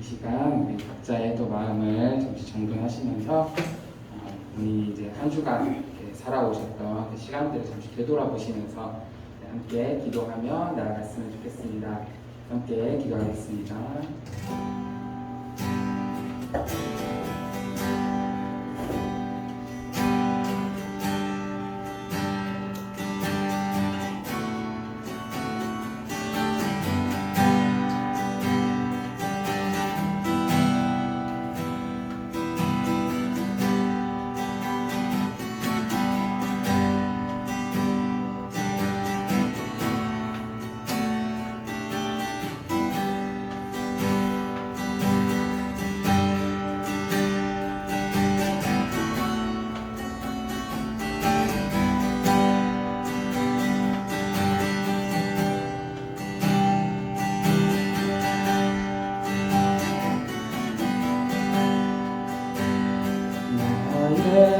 시간 우리 각자의 또 마음을 잠시 정돈하시면서 본인이 이제 한 주간 이렇게 살아오셨던 그 시간들을 잠시 되돌아보시면서 함께 기도하며 나아갔으면 좋겠습니다. 함께 기도하겠습니다.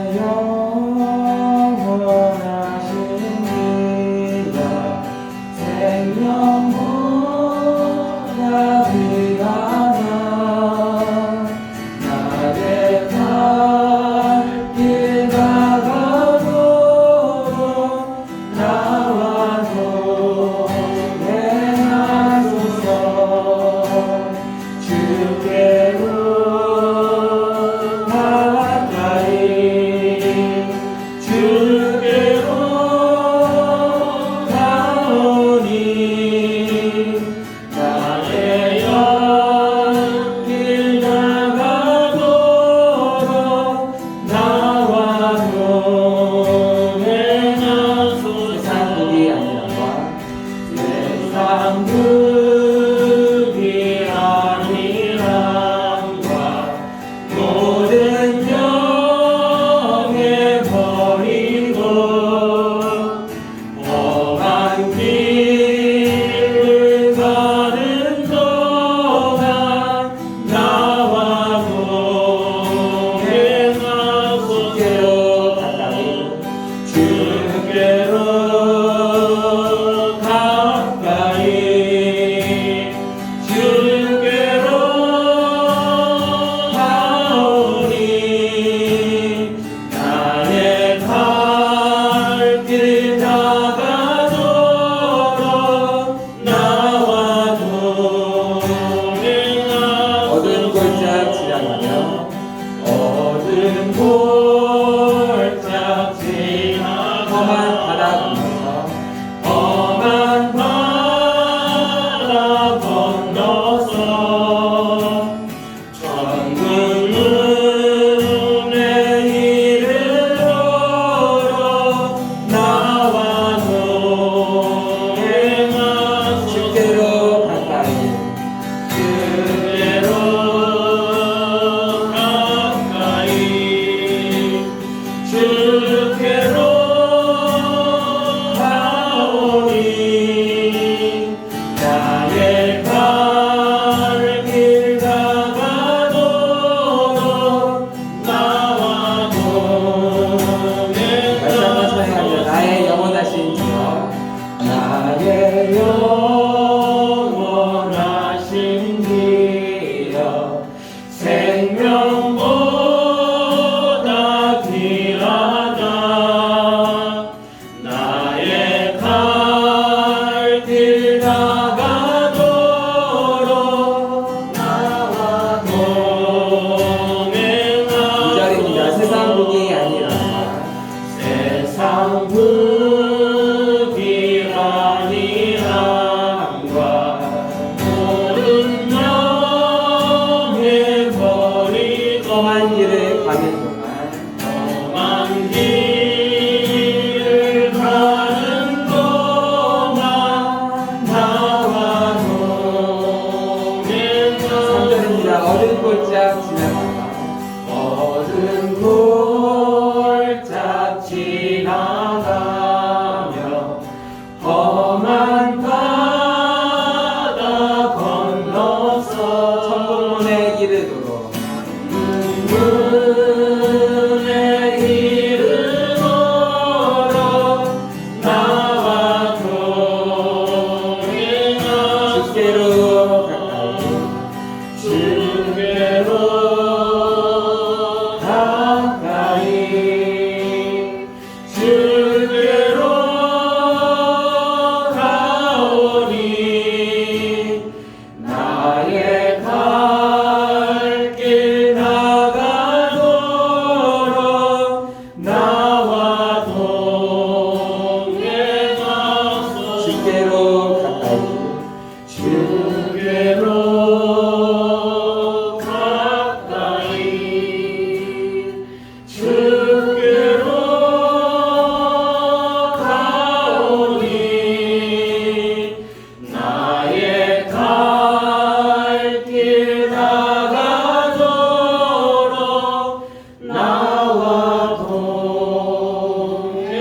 주께로 가까이 십자가도록 나와 동행하소서.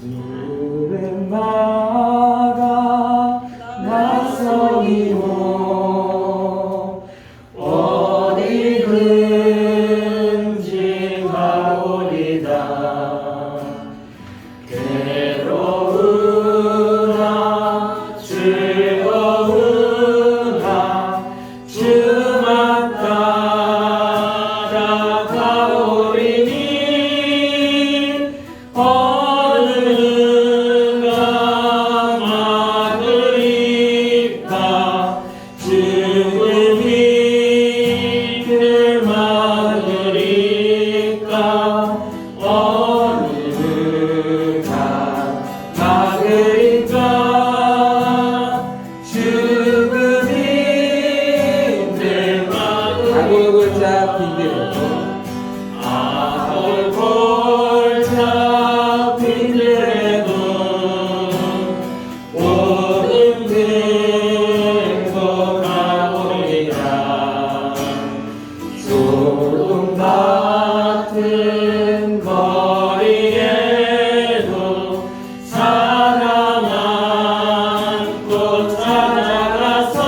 술을 막아 나서이고 어디든지 가오리다. 괴로우나 즐거우나 주만 따라가오리니 어느가 많으리까 죽음이 늘 많으리까 어느가 막으리까 죽음이 늘 많으리까 골자 빈들에도 골자 빈들에도 오는 데도 가오리라. 소금 같은 거리에도 사랑 안고 찾아가서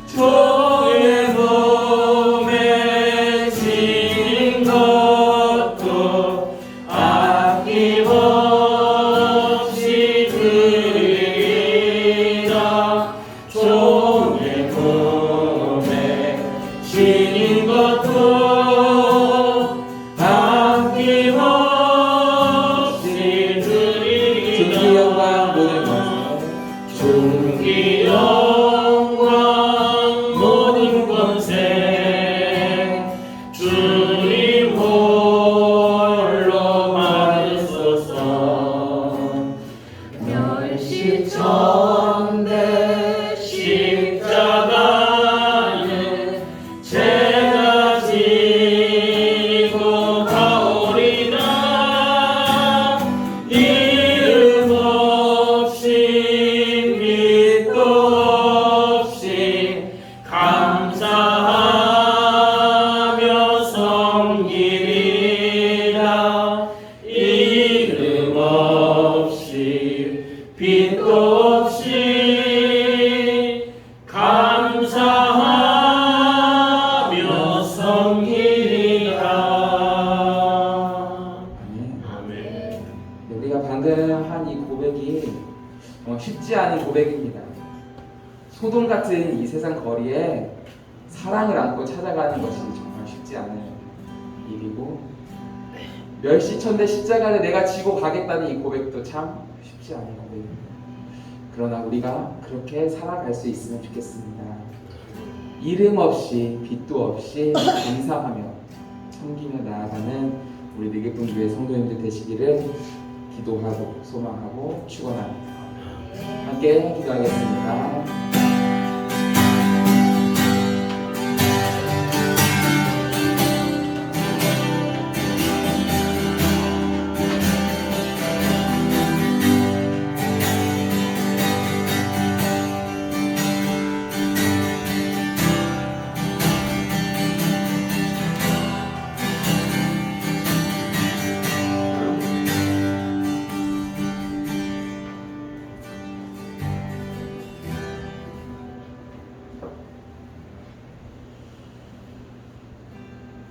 종의 몸에 지닌 것도 아낌없이 드리리라. 종의 몸에 지닌 것도 아낌없이 드리리라. 존귀 영광 모든 것을 존귀 영광 모든 권세 주님 홀로 받으소서. 멸시천대 십자가는 제가 지고 가오리다. 이름 없이 빛도 없이 감사하며 섬기리라. 이름 없이 빛도 없이 감사하며 섬기리라. 아멘. 우리가 방금 한 이 고백이 쉽지 않은 고백입니다. 소돔 같은 이 세상 거리에 사랑을 안고 찾아가는 것이 정말 쉽지 않은 일이고, 멸시천대 십자가를 내가 지고 가겠다는 이 고백도 참 쉽지 않은 고백입니다. 그러나 우리가 그렇게 살아갈 수 있으면 좋겠습니다. 이름 없이 빛도 없이 감사하며 섬기며 나아가는 우리 느기쁨교회 성도님들 되시기를 기도하고 소망하고 축원합니다. 함께 기도하겠습니다.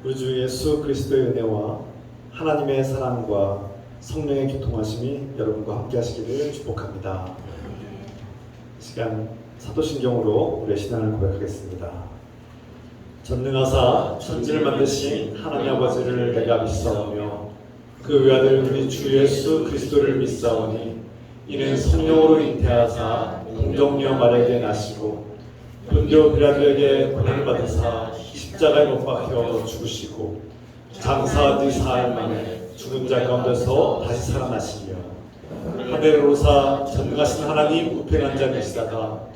우리 주 예수 그리스도의 은혜와 하나님의 사랑과 성령의 교통하심이 여러분과 함께 하시기를 축복합니다. 이 시간 사도신경으로 우리의 신앙을 고백하겠습니다. 전능하사 천지를 만드신 하나님 아버지를 내가 믿사오며 그 외아들 우리 주 예수 그리스도를 믿사오니 이는 성령으로 잉태하사 동정녀 마리아에게 나시고 본디오 빌라도에게 고난을 받으사 십자가에 못 박혀 죽으시고 장사 뒤 사흘 만에 죽은 자 가운데서 다시 살아나시며 하늘을 오사 전능하신 하나님 우편한 자 계시다가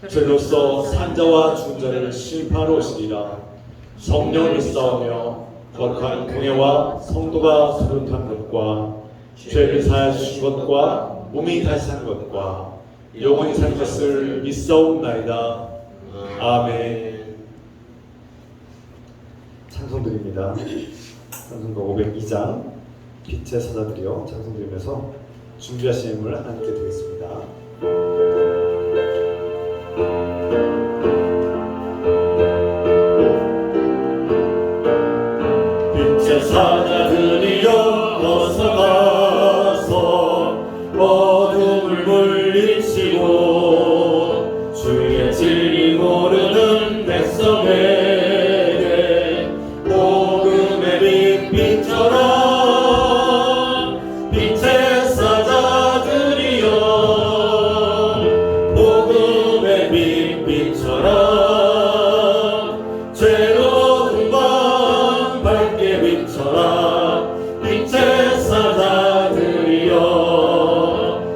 저희로서 산자와 죽은 자를 심판하러 오시리라. 성령을 믿사오며 거룩한 공예와 성도가 소른한 것과 죄를 사하여 주신 것과 몸이 다시 산 것과 영원히 살 것을 믿사옵나이다. 아멘. 찬송드립니다. 찬송가 502장 빛의 사자들이여 찬송드리면서 준비하신 힘을 하나님께 드리겠습니다. 빛의 사자들이여 어서 가서 어둠을 물리치고 주의 진리 모르는 백성에게 복음의 빛 비춰라. 빛의 사자들이여 복음의 빛 비춰라. 죄로운 밤 밝게 비춰라. 빛의 사자들이여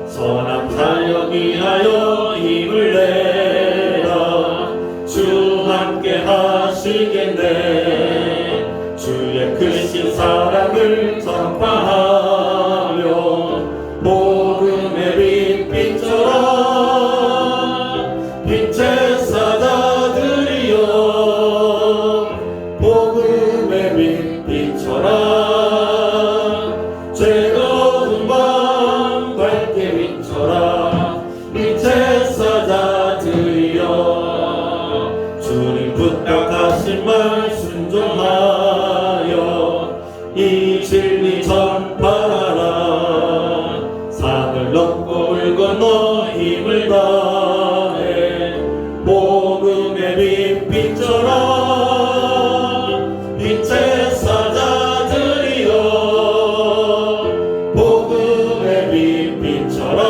선한 사역 위하여 힘을 내라. 주 함께 하시겠네. 주의 크신 사랑을 전파하며 복음의 빛 비춰라. 빛의 사자들이여 복음의 빛 비춰라. 즐거운 밤 밝게 비춰라. 빛의 사자들이여 주님 부탁하신 말 순종하여 이 진리 전파하라. 산을 넘고 물 건너 힘을 다해 복음의 빛 비춰라. 빛의 사자들이여 복음의 빛 비춰라.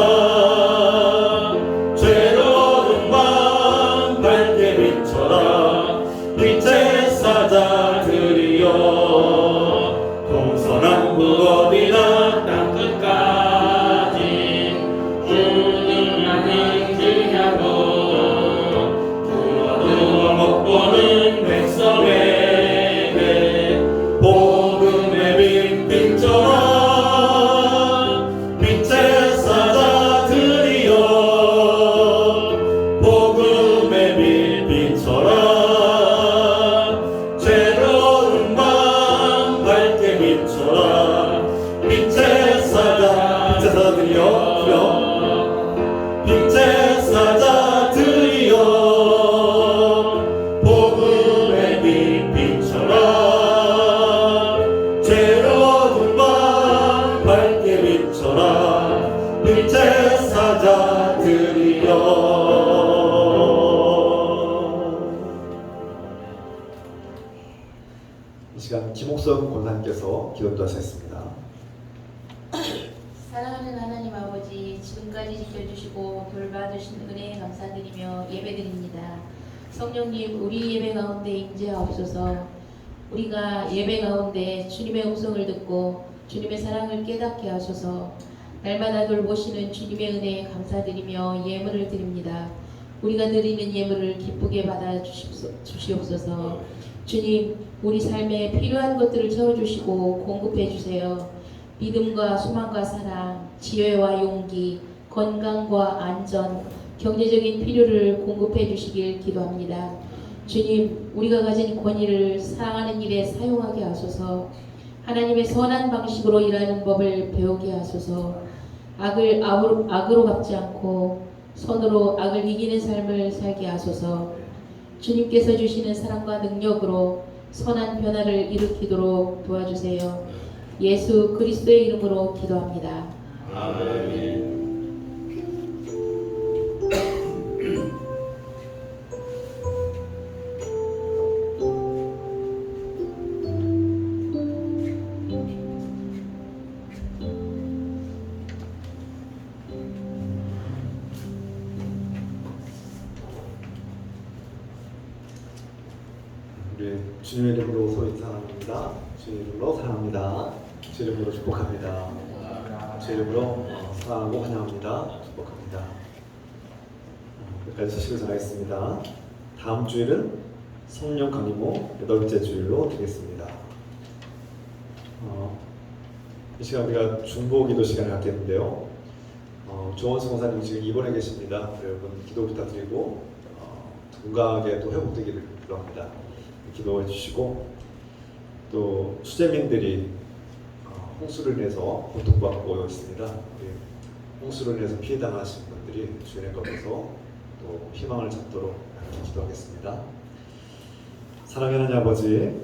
죄로운 밤 밝게 비춰라. 빛의 사자들이여 동서남북 어디나 땅끝까지 주님만 행진하고 두어 못 보는 백성에게 복음의 빛 비춰라. 빛의 사자들이여 복음의 빛 비춰라. 죄로운 밤 밝게 비춰라. 빛의 사자들이여 빛의 사자들이여 복음의 빛 비춰라. 죄로운 밤 밝게 비춰라. 빛의 사자들이여. 이 시간 김옥선 권사님께서 기도도 하셨습니다. 사랑하는 하나님 아버지, 지금까지 지켜주시고 돌봐주신 은혜에 감사드리며 예배드립니다. 성령님, 우리 예배 가운데 임재하옵소서. 우리가 예배 가운데 주님의 음성을 듣고 주님의 사랑을 깨닫게 하소서. 날마다 돌보시는 주님의 은혜에 감사드리며 예물을 드립니다. 우리가 드리는 예물을 기쁘게 받아 주시옵소서. 주님, 우리 삶에 필요한 것들을 채워주시고 공급해 주세요. 믿음과 소망과 사랑, 지혜와 용기, 건강과 안전, 경제적인 필요를 공급해 주시길 기도합니다. 주님, 우리가 가진 권위를 사랑하는 일에 사용하게 하소서. 하나님의 선한 방식으로 일하는 법을 배우게 하소서. 악을 악으로 갚지 않고 선으로 악을 이기는 삶을 살게 하소서. 주님께서 주시는 사랑과 능력으로 선한 변화를 일으키도록 도와주세요. 예수 그리스도의 이름으로 기도합니다. 아멘. 우리 주님의 이름으로 서로 사랑합니다. 주님의 이름으로 사랑합니다. 주님의 이름으로 축복합니다. 주의 이름으로 사랑하고 환영합니다. 축복합니다. 여기까지 소식을 전하겠습니다. 다음 주일은 성령 강림호 8째 주일로 드리겠습니다. 이 시간 우리가 중보 기도 시간을 갖겠는데요. 조원수 목사님 지금 입원해 계십니다. 여러분 기도 부탁드리고 건강하게 또 회복되기를 기도합니다. 기도해 주시고 또 수재민들이 홍수를 인해서 고통받고 있습니다. 홍수를 인해서 피해 당하신 분들이 주의 겉에서 또 희망을 찾도록 기도하겠습니다. 사랑하는 하나님 아버지,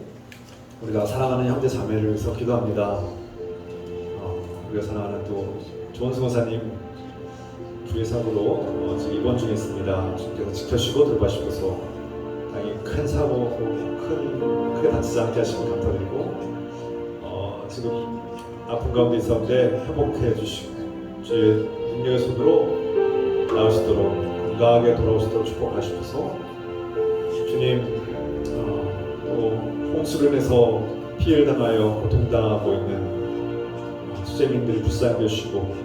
우리가 사랑하는 형제 자매를 위해서 기도합니다. 우리가 사랑하는 또 조원수 목사님 주의 사고로 지금 입원 중에 있습니다. 주께서 지켜주시고 돌봐주셔서 다행히 큰 사고 크게 다치지 않게 하시면 감사드리고 지금 아픈 가운데 있었는데 회복해 주시고 주의 능력의 손으로 나으시도록 건강하게 돌아오시도록 축복하시면서 주님 또 홍수로 인해서 피해를 당하여 고통당하고 있는 수재민들이 불쌍히 여주시고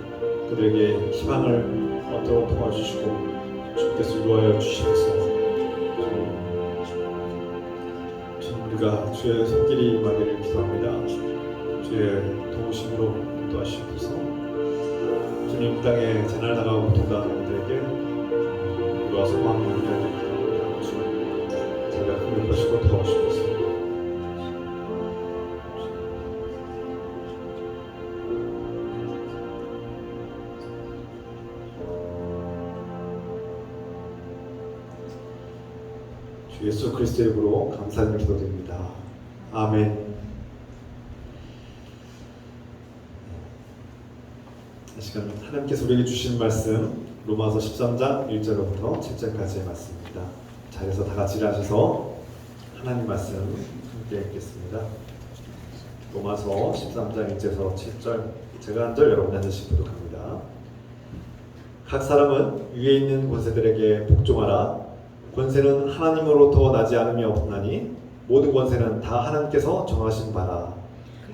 그들에게 희망을 얻도록 도와주시고 주께서 위로하여 주시면서 우리가 주의 손길이 임하기를 기도합니다. 주의 도우심으로 인도하시옵소서. 주님 땅에 재난을 당하고 고통당하는 이들에게 위로와 소망을 드리는 주 저희가 꿈을 보시고 도와주시옵소서. 주 예수 그리스도의 이름으로 감사드리며 기도드립니다. 아멘. 이 시간 하나님께서 우리에게 주신 말씀 로마서 13장 1절부터 7절까지의 말씀입니다. 자리에서 다 같이 일어나셔서 하나님 말씀 함께 읽겠습니다. 로마서 13장 1절에서 7절, 제가 한 절 여러분이 한 절씩 교독합니다. 각 사람은 위에 있는 권세들에게 복종하라. 권세는 하나님으로부터 나지 않음이 없나니 모든 권세는 다 하나님께서 정하신 바라.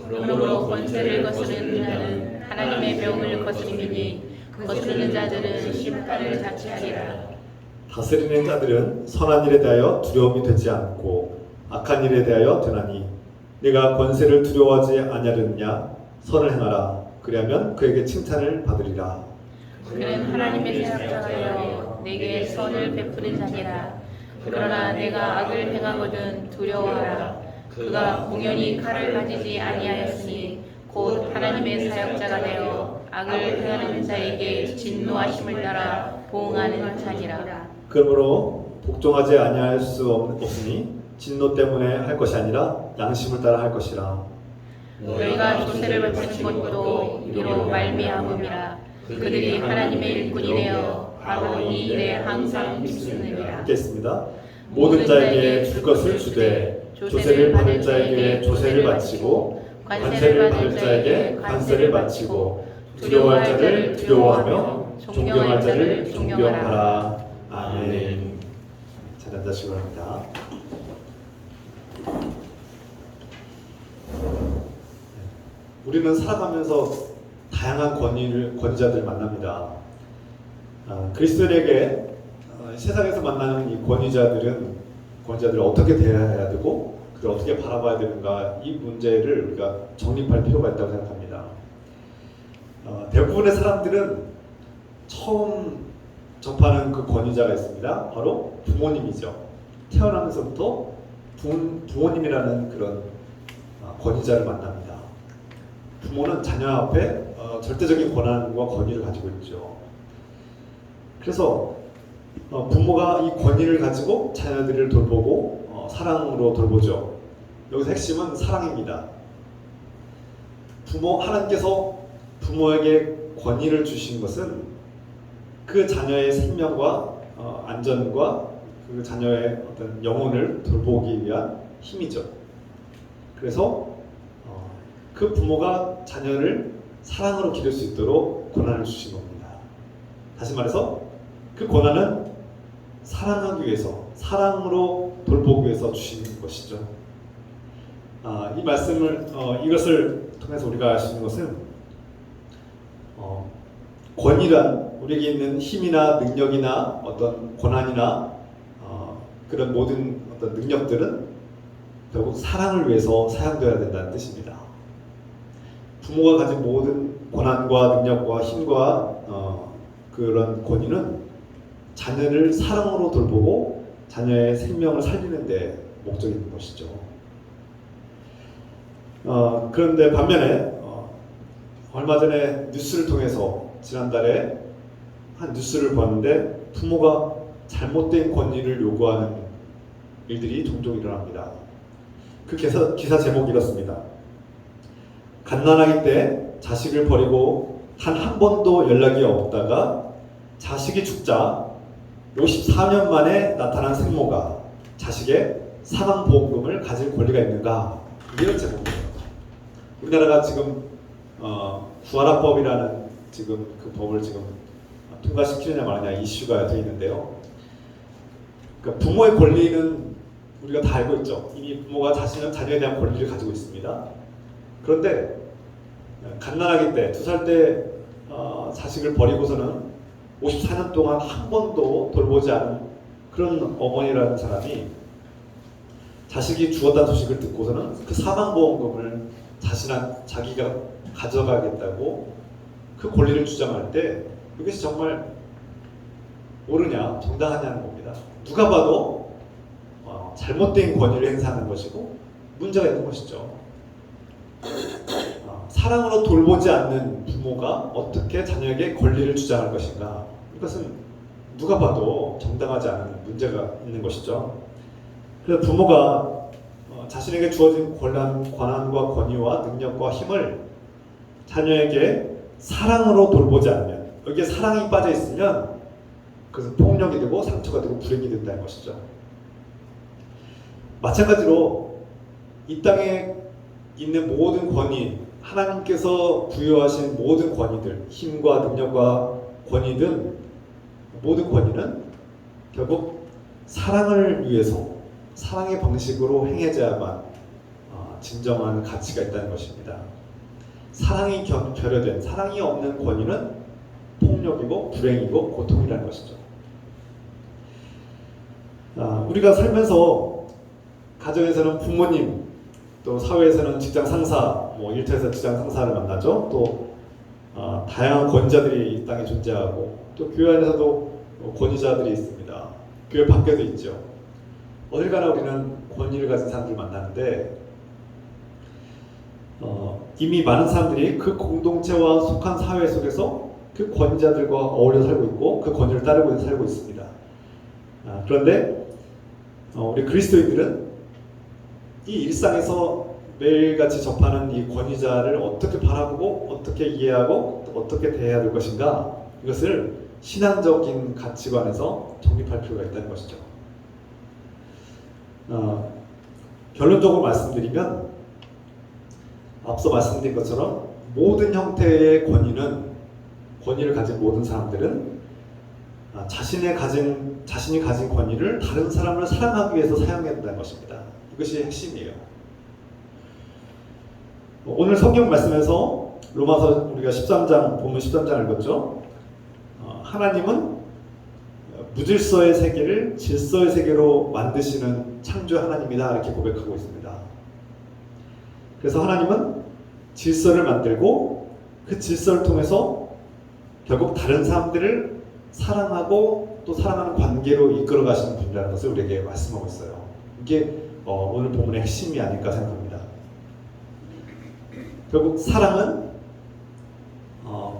그러므로 권세를 거스르는 자는 하나님의 명을 거스림이니 거스르는 자들은 심판을 자취하리라. 다스리는 자들은 선한 일에 대하여 두려움이 되지 않고 악한 일에 대하여 되나니 내가 권세를 두려워하지 아니하느냐. 선을 행하라. 그리하면 그에게 칭찬을 받으리라. 그는 하나님의 사역자여 내게 선을 베푸는 자니라. 그러나 내가 악을 행하거든 두려워하라. 그가 공연히 칼을 가지지 아니하였으니 곧 하나님의 사역자가 되어 악을 행하는 자에게 진노하심을 따라 보응하는 자니라. 그러므로 복종하지 아니할 수 없으니 진노 때문에 할 것이 아니라 양심을 따라 할 것이라. 너희가 조세를 바치는 것도 이로 말미암음이라. 그들이 하나님의 일꾼이 되어 바로 이 일에 항상 힘쓰느니라. 함께 있습니다. 모든 자에게 줄 것을 주되 조세를 받을 자에게 조세를 바치고 관세를 받을 자에게 관세를 바치고 두려워할 자를 두려워하며 존경할 자를 존경하라. 아멘. 잘 앉으시기 바랍니다. 우리는 살아가면서 다양한 권위자들 만납니다. 그리스도인에게 세상에서 만나는 이 권위자들을 어떻게 대해야 되고 그걸 어떻게 바라봐야 되는가, 이 문제를 우리가 정립할 필요가 있다고 생각합니다. 대부분의 사람들은 처음 접하는 그 권위자가 있습니다. 바로 부모님이죠. 태어나면서부터 부모님이라는 그런 권위자를 만납니다. 부모는 자녀 앞에 절대적인 권한과 권위를 가지고 있죠. 그래서 부모가 이 권위를 가지고 자녀들을 돌보고 사랑으로 돌보죠. 여기서 핵심은 사랑입니다. 하나님께서 부모에게 권위를 주신 것은 그 자녀의 생명과 안전과 그 자녀의 어떤 영혼을 돌보기 위한 힘이죠. 그래서 그 부모가 자녀를 사랑으로 기를 수 있도록 권한을 주신 겁니다. 다시 말해서 그 권한은 사랑하기 위해서, 사랑으로 돌보기 위해서 주신 것이죠. 이 말씀을 이것을 통해서 우리가 알 수 있는 것은 권위란 우리에게 있는 힘이나 능력이나 어떤 권한이나 그런 모든 어떤 능력들은 결국 사랑을 위해서 사용되어야 된다는 뜻입니다. 부모가 가진 모든 권한과 능력과 힘과 그런 권위는 자녀를 사랑으로 돌보고 자녀의 생명을 살리는 데 목적이 있는 것이죠. 그런데 반면에 얼마 전에 뉴스를 통해서 지난달에 한 뉴스를 봤는데 부모가 잘못된 권위를 요구하는 일들이 종종 일어납니다. 그 기사 제목이 이렇습니다. 갓난아기 때 자식을 버리고 한 번도 연락이 없다가 자식이 죽자 54년 만에 나타난 생모가 자식의 사망보험금을 가질 권리가 있는가? 이런 제목이에요. 우리나라가 지금 구하라법이라는 지금 그 법을 지금 통과시키느냐 마느냐 이슈가 되어 있는데요. 그러니까 부모의 권리는 우리가 다 알고 있죠. 이미 부모가 자녀에 대한 권리를 가지고 있습니다. 그런데 갓난아기 때, 2살 때 자식을 버리고서는 54년 동안 한 번도 돌보지 않은 그런 어머니라는 사람이 자식이 죽었다는 소식을 듣고서는 그 사망보험금을 자기가 가져가겠다고 그 권리를 주장할 때 이것이 정말 옳으냐, 정당하냐는 겁니다. 누가 봐도 잘못된 권위를 행사하는 것이고 문제가 있는 것이죠. 사랑으로 돌보지 않는 부모가 어떻게 자녀에게 권리를 주장할 것인가? 이것은 누가 봐도 정당하지 않은 문제가 있는 것이죠. 그래서 부모가 자신에게 주어진 권한과 권위와 능력과 힘을 자녀에게 사랑으로 돌보지 않으면, 여기에 사랑이 빠져 있으면 그것은 폭력이 되고 상처가 되고 불행이 된다는 것이죠. 마찬가지로 이 땅에 있는 모든 권위, 하나님께서 부여하신 모든 권위들, 힘과 능력과 권위든 모든 권위는 결국 사랑을 위해서 사랑의 방식으로 행해져야만 진정한 가치가 있다는 것입니다. 사랑이 결여된, 사랑이 없는 권위는 폭력이고 불행이고 고통이라는 것이죠. 우리가 살면서 가정에서는 부모님, 또 사회에서는 직장 상사, 일터에서 직장 상사를 만나죠. 또 다양한 권위자들이 이 땅에 존재하고, 또 교회 안에서도 권위자들이 있습니다. 교회 밖에도 있죠. 어딜 가나 우리는 권위를 가진 사람들을 만나는데 이미 많은 사람들이 그 공동체와 속한 사회 속에서 그 권위자들과 어울려 살고 있고 그 권위를 따르고 살고 있습니다. 그런데 우리 그리스도인들은 이 일상에서 매일같이 접하는 이 권위자를 어떻게 바라보고 어떻게 이해하고 어떻게 대해야 될 것인가, 이것을 신앙적인 가치관에서 정립할 필요가 있다는 것이죠. 결론적으로 말씀드리면 앞서 말씀드린 것처럼 모든 형태의 권위를 가진 모든 사람들은 자신이 가진 권위를 다른 사람을 사랑하기 위해서 사용해야 된다는 것입니다. 이것이 핵심이에요. 오늘 성경 말씀에서 로마서 우리가 13장, 본문 13장 읽었죠. 하나님은 무질서의 세계를 질서의 세계로 만드시는 창조 하나님이다, 이렇게 고백하고 있습니다. 그래서 하나님은 질서를 만들고 그 질서를 통해서 결국 다른 사람들을 사랑하고 또 사랑하는 관계로 이끌어 가시는 분이라는 것을 우리에게 말씀하고 있어요. 이게 오늘 본문의 핵심이 아닐까 생각합니다. 결국 사랑은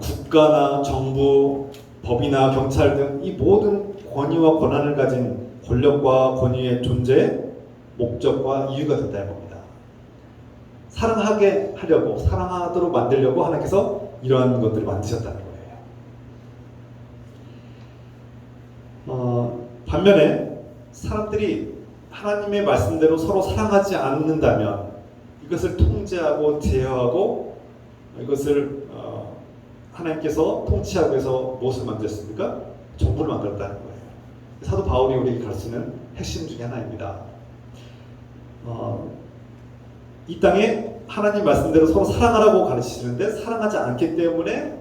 국가나 정부, 법이나 경찰 등 이 모든 권위와 권한을 가진 권력과 권위의 존재의 목적과 이유가 된다는 겁니다. 사랑하게 하려고, 사랑하도록 만들려고 하나님께서 이러한 것들을 만드셨다는 거예요. 반면에 사람들이 하나님의 말씀대로 서로 사랑하지 않는다면 이것을 통제하고 제어하고 이것을 하나님께서 통치하기 위해서 무엇을 만드셨습니까? 정부를 만들었다는 거예요. 사도 바울이 우리에게 가르치는 핵심 중에 하나입니다. 이 땅에 하나님 말씀대로 서로 사랑하라고 가르치시는데 사랑하지 않기 때문에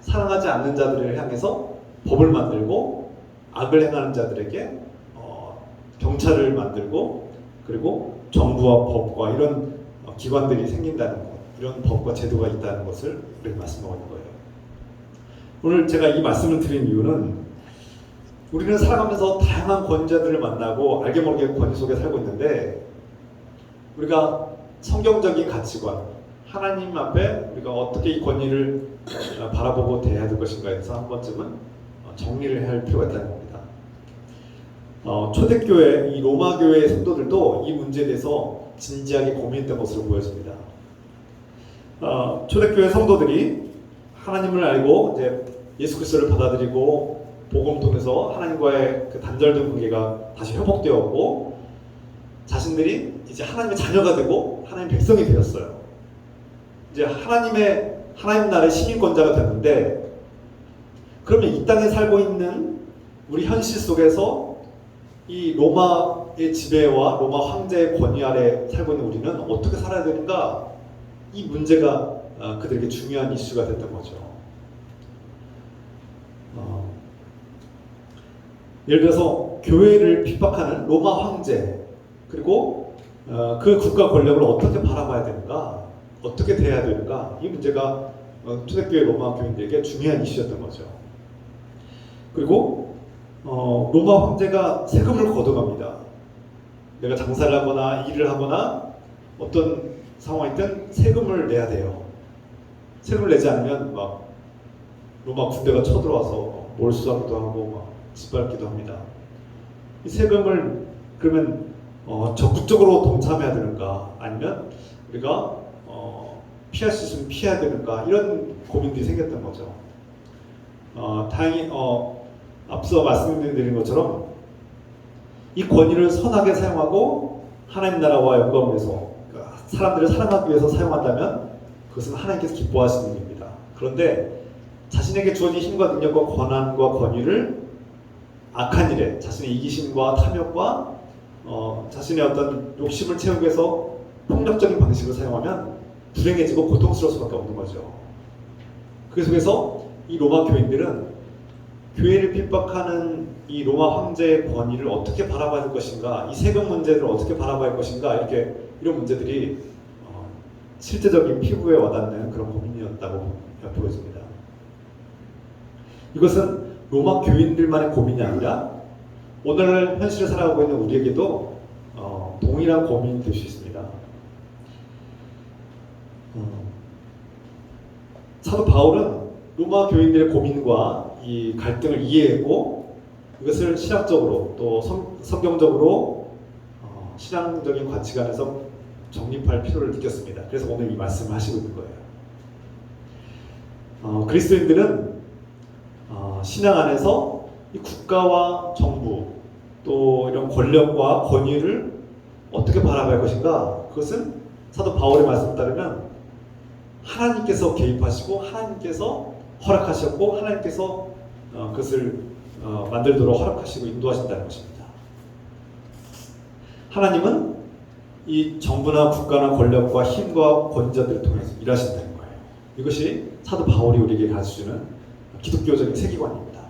사랑하지 않는 자들을 향해서 법을 만들고 악을 행하는 자들에게 경찰을 만들고 그리고 정부와 법과 이런 기관들이 생긴다는 것, 이런 법과 제도가 있다는 것을 우리가 말씀하고 있는 거예요. 오늘 제가 이 말씀을 드린 이유는 우리는 살아가면서 다양한 권위자들을 만나고 알게 모르게 권위 속에 살고 있는데 우리가 성경적인 가치관, 하나님 앞에 우리가 어떻게 이 권위를 바라보고 대해야 될 것인가에 대해서 한 번쯤은 정리를 할 필요가 있다는 겁니다. 초대교회, 이 로마 교회의 성도들도 이 문제에 대해서 진지하게 고민했던 것으로 보여집니다. 초대교회 성도들이 하나님을 알고 이제 예수 그리스도를 받아들이고 복음 통해서 하나님과의 그 단절된 관계가 다시 회복되었고 자신들이 이제 하나님의 자녀가 되고 하나님 백성이 되었어요. 이제 하나님 나라의 시민권자가 됐는데 그러면 이 땅에 살고 있는 우리 현실 속에서 이 로마의 지배와 로마 황제의 권위 아래 살고 있는 우리는 어떻게 살아야 되는가? 이 문제가 그들에게 중요한 이슈가 됐던 거죠. 예를 들어서 교회를 핍박하는 로마 황제 그리고 그 국가 권력을 어떻게 바라봐야 되는가? 어떻게 대해야 되는가? 이 문제가 초대교회 로마 교인들에게 중요한 이슈였던 거죠. 그리고 로마 황제가 세금을 걷어갑니다. 내가 장사를 하거나 일을 하거나 어떤 상황이든 세금을 내야 돼요. 세금을 내지 않으면 막 로마 군대가 쳐들어와서 몰수하기도 하고 막 짓밟기도 합니다. 이 세금을 그러면 적극적으로 동참해야 되는가 아니면 우리가 피할 수 있으면 피해야 되는가 이런 고민들이 생겼던 거죠. 다행히 앞서 말씀드린 것처럼 이 권위를 선하게 사용하고 하나님 나라와 영광을 위해서 사람들을 사랑하기 위해서 사용한다면 그것은 하나님께서 기뻐하시는 일입니다. 그런데 자신에게 주어진 힘과 능력과 권한과 권위를 악한 일에 자신의 이기심과 탐욕과 자신의 어떤 욕심을 채우기 위해서 폭력적인 방식을 사용하면 불행해지고 고통스러울 수밖에 없는 거죠. 그 속에서 이 로마 교인들은 교회를 핍박하는 이 로마 황제의 권위를 어떻게 바라봐야 할 것인가, 이 세금 문제를 어떻게 바라봐야 할 것인가 이런 문제들이 실제적인 피부에 와닿는 그런 고민이었다고 보여집니다. 이것은 로마 교인들만의 고민이 아니라 오늘 현실을 살아가고 있는 우리에게도 동일한 고민이 될 수 있습니다. 사도 바울은 로마 교인들의 고민과 이 갈등을 이해했고 이것을 신학적으로 또 성경적으로 신앙적인 가치관에서 정립할 필요를 느꼈습니다. 그래서 오늘 이 말씀을 하시고 있는 거예요. 그리스도인들은 신앙 안에서 이 국가와 정부 또 이런 권력과 권위를 어떻게 바라봐야 할 것인가? 그것은 사도 바울의 말씀에 따르면 하나님께서 개입하시고 하나님께서 허락하셨고 하나님께서 그것을 만들도록 허락하시고 인도하신다는 것입니다. 하나님은 이 정부나 국가나 권력과 힘과 권자들을 통해서 일하신다는 거예요. 이것이 사도 바울이 우리에게 가르쳐주는 기독교적인 세계관입니다.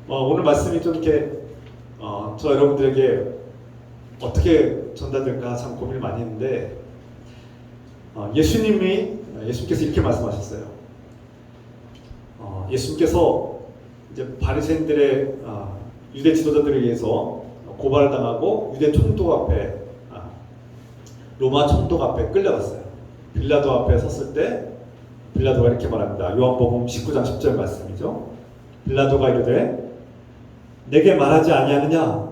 오늘 말씀이 좀 이렇게 저 여러분들에게 어떻게 전달될까 참 고민을 많이 했는데 예수님께서 이렇게 말씀하셨어요. 예수님께서 이제 바리새인들의 유대 지도자들에 의해서 고발을 당하고 유대 총독 앞에 로마 총독 앞에 끌려갔어요. 빌라도 앞에 섰을 때 빌라도가 이렇게 말합니다. 요한복음 19장 10절 말씀이죠. 빌라도가 이르되 내게 말하지 아니하느냐?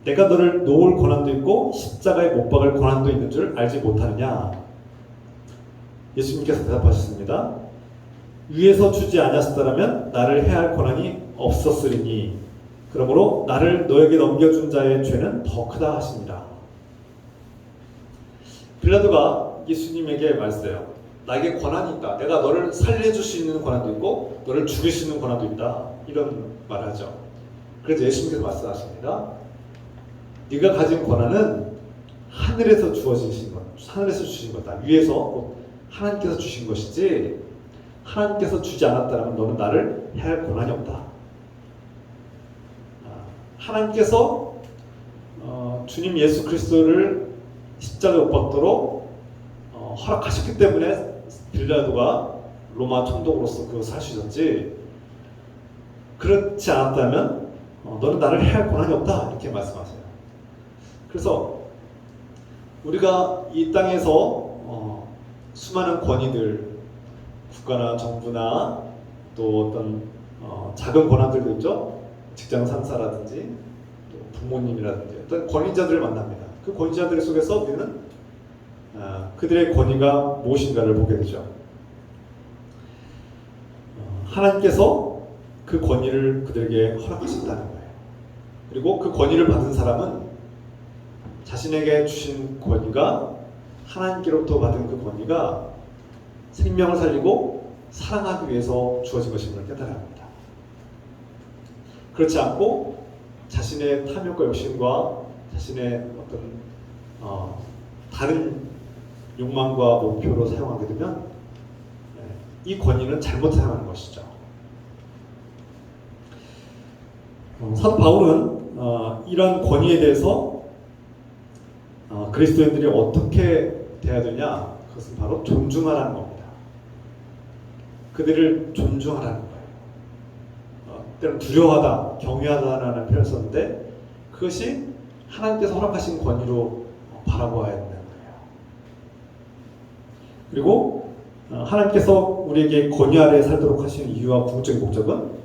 내가 너를 놓을 권한도 있고 십자가에 못 박을 권한도 있는 줄 알지 못하느냐? 예수님께서 대답하셨습니다. 위에서 주지 아니하셨더라면 나를 해할 권한이 없었으리니 그러므로 나를 너에게 넘겨준 자의 죄는 더 크다 하십니다. 빌라도가 예수님에게 말했어요. 나에게 권한이 있다. 내가 너를 살려줄 수 있는 권한도 있고 너를 죽일 수 있는 권한도 있다. 이런 말을 하죠. 그래서 예수님께서 말씀하십니다. 네가 가진 권한은 하늘에서 주어지신 것, 하늘에서 주신 거다. 위에서 하나님께서 주신 것이지 하나님께서 주지 않았다면 너는 나를 해할 권한이 없다. 하나님께서 주님 예수 그리스도를 십자가에 못 박도록 허락하셨기 때문에 빌라도가 로마 총독으로서 그것을 할 수 있었지, 그렇지 않았다면 너는 나를 해할 권한이 없다 이렇게 말씀하세요. 그래서 우리가 이 땅에서 수많은 권위들, 국가나 정부나 또 어떤 작은 권한들도 있죠. 직장 상사라든지 또 부모님이라든지 어떤 권위자들을 만납니다. 그 권위자들 속에서 우리는 그들의 권위가 무엇인가를 보게 되죠. 하나님께서 그 권위를 그들에게 허락하신다는 거예요. 그리고 그 권위를 받은 사람은 자신에게 주신 권위가, 하나님께로부터 받은 그 권위가 생명을 살리고 사랑하기 위해서 주어진 것임을 깨달아야 합니다. 그렇지 않고 자신의 탐욕과 욕심과 자신의 어떤 다른 욕망과 목표로 사용하게 되면 이 권위는 잘못 사용하는 것이죠. 사도 바울은 이런 권위에 대해서 그리스도인들이 어떻게 대해야 되냐, 그것은 바로 존중하라는 겁니다. 그들을 존중하라는 거예요. 때로는 두려워하다, 경외하다라는 표현을 썼는데 그것이 하나님께서 허락하신 권위로 바라보아야 된다는 거예요. 그리고 하나님께서 우리에게 권위 아래에 살도록 하신 이유와 궁극적인 목적은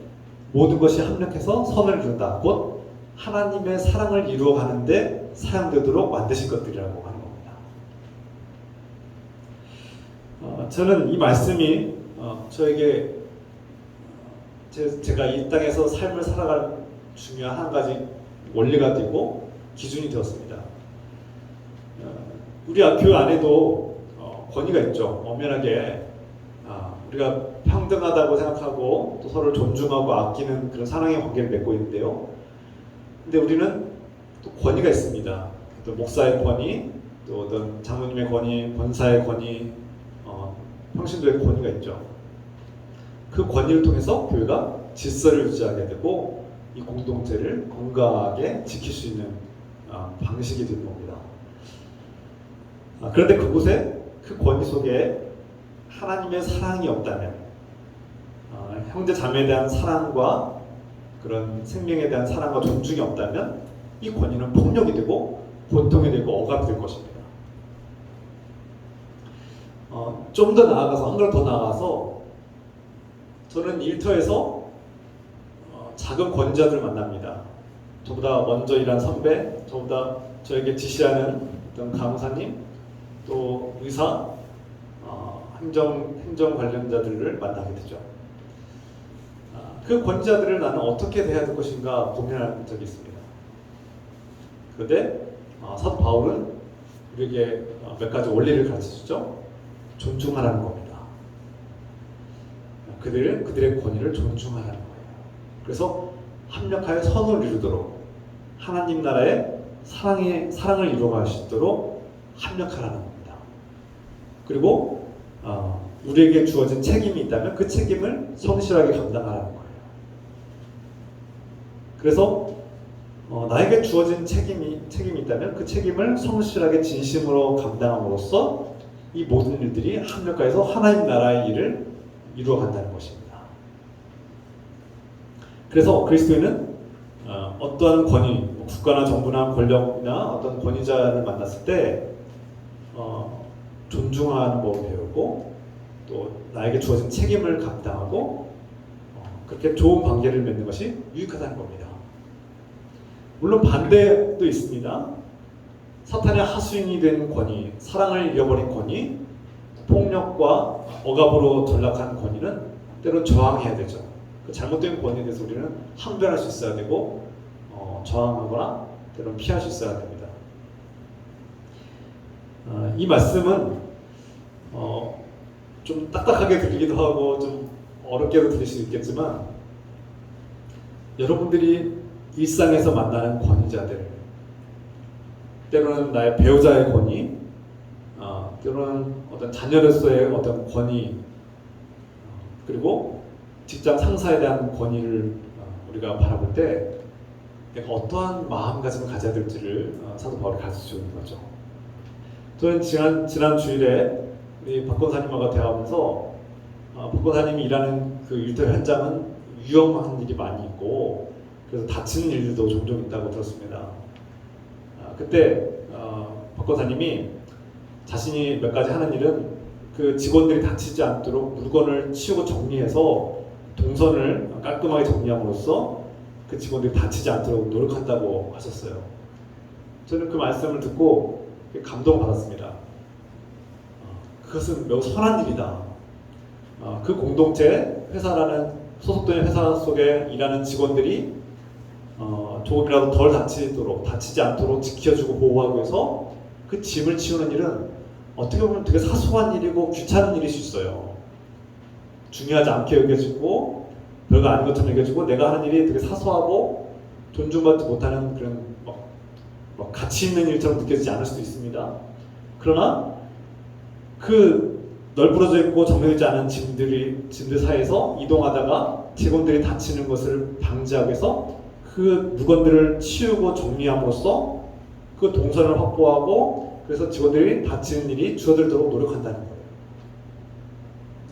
모든 것이 합력해서 선을 이룬다. 곧 하나님의 사랑을 이루어가는데 사용되도록 만드신 것들이라고 하는 겁니다. 저는 이 말씀이 저에게 제가 이 땅에서 삶을 살아갈 중요한 한 가지 원리가 되고 기준이 되었습니다. 우리 교회 안에도 권위가 있죠. 엄연하게 우리가 평등하다고 생각하고 또 서로를 존중하고 아끼는 그런 사랑의 관계를 맺고 있는데요. 근데 우리는 또 권위가 있습니다. 또 목사의 권위, 또 어떤 장로님의 권위, 권사의 권위, 평신도의 권위가 있죠. 그 권위를 통해서 교회가 질서를 유지하게 되고 이 공동체를 건강하게 지킬 수 있는 방식이 되는 겁니다. 그런데 그곳에 그 권위 속에 하나님의 사랑이 없다면, 형제 자매에 대한 사랑과 그런 생명에 대한 사랑과 존중이 없다면 이 권위는 폭력이 되고 고통이 되고 억압이 될 것입니다. 좀 더 나아가서, 한 걸음 더 나아가서 저는 일터에서 작은 권위자들을 만납니다. 저보다 먼저 일한 선배, 저보다 저에게 지시하는 어떤 간호사님, 또 의사, 행정 관련자들을 만나게 되죠. 그 권위자들을 나는 어떻게 대해야 될 것인가 고민한 적이 있습니다. 그런데 사도 바울은 우리에게 몇 가지 원리를 가르쳐주죠. 존중하라는 겁니다. 그들의 권위를 존중하라는 거예요. 그래서 합력하여 선을 이루도록, 하나님 나라의 사랑을 이루어갈 수 있도록 합력하라는 겁니다. 그리고 우리에게 주어진 책임이 있다면 그 책임을 성실하게 감당하라는 거예요. 그래서 나에게 주어진 책임이 있다면 그 책임을 성실하게 진심으로 감당함으로써 이 모든 일들이 합력하여서 하나님 나라의 일을 이루어간다는 것입니다. 그래서 그리스도인은 어떠한 권위, 국가나 정부나 권력이나 어떤 권위자를 만났을 때 존중하는 법을 배우고 또 나에게 주어진 책임을 감당하고 그렇게 좋은 관계를 맺는 것이 유익하다는 겁니다. 물론 반대도 있습니다. 사탄의 하수인이 된 권위, 사랑을 잃어버린 권위, 폭력과 억압으로 전락한 권위는 때로는 저항해야 되죠. 그 잘못된 권위에 대해서 우리는 항변할 수 있어야 되고 저항하거나 때로는 피할 수 있어야 됩니다. 이 말씀은 좀 딱딱하게 들리기도 하고 좀 어렵게도 들릴 수 있겠지만 여러분들이 일상에서 만나는 권위자들, 때로는 나의 배우자의 권위, 때로는 어떤 자녀로서의 어떤 권위, 그리고 직장 상사에 대한 권위를 우리가 바라볼 때 내가 어떠한 마음가짐을 가져야 될지를 사도 바울이 가르쳐주는 거죠. 저는 지난 주일에 우리 박 권사님하고 대화하면서 박권사님이 일하는 그 일터 현장은 위험한 일이 많이 있고 그래서 다치는 일들도 종종 있다고 들었습니다. 그때 박권사님이 자신이 몇 가지 하는 일은 그 직원들이 다치지 않도록 물건을 치우고 정리해서 동선을 깔끔하게 정리함으로써 그 직원들이 다치지 않도록 노력한다고 하셨어요. 저는 그 말씀을 듣고 감동받았습니다. 그것은 매우 선한 일이다. 그 공동체, 회사라는 소속된 회사 속에 일하는 직원들이 조금이라도 덜 다치지 않도록 지켜주고 보호하기 위해서 그 짐을 치우는 일은 어떻게 보면 되게 사소한 일이고 귀찮은 일일 수 있어요. 중요하지 않게 여겨지고 별거 아닌 것처럼 여겨지고 내가 하는 일이 되게 사소하고 존중받지 못하는 그런 막 가치 있는 일처럼 느껴지지 않을 수도 있습니다. 그러나 그 널브러져 있고 정리되지 않은 짐들 사이에서 이동하다가 직원들이 다치는 것을 방지하기 위해서 그 물건들을 치우고 정리함으로써 그 동선을 확보하고 그래서 직원들이 다치는 일이 줄어들도록 노력한다는 거예요.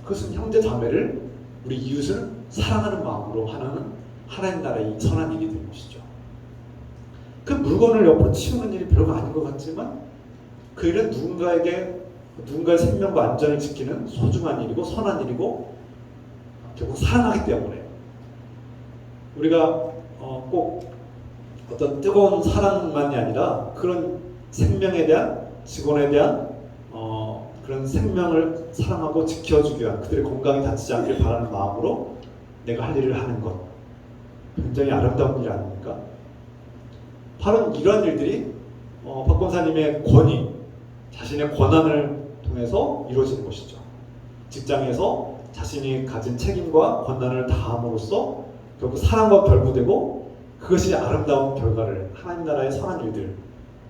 그것은 형제 자매를 우리 이웃을 사랑하는 마음으로 하는 하나님 나라의 선한 일이 되는 것이죠. 그 물건을 옆으로 치우는 일이 별거 아닌 것 같지만 그 일은 누군가의 생명과 안전을 지키는 소중한 일이고 선한 일이고 결국 사랑하기 때문에 우리가 꼭 어떤 뜨거운 사랑만이 아니라 그런 생명에 대한 직원에 대한 그런 생명을 사랑하고 지켜주기 위한 그들의 건강이 다치지 않길 바라는 마음으로 내가 할 일을 하는 것 굉장히 아름다운 일 아닙니까? 바로 이러한 일들이 박권사님의 권위, 자신의 권한을 통해서 이루어지는 것이죠. 직장에서 자신이 가진 책임과 권한을 다함으로써 결국 사랑과 결부되고 그것이 아름다운 결과를 하나님 나라의 선한 일들,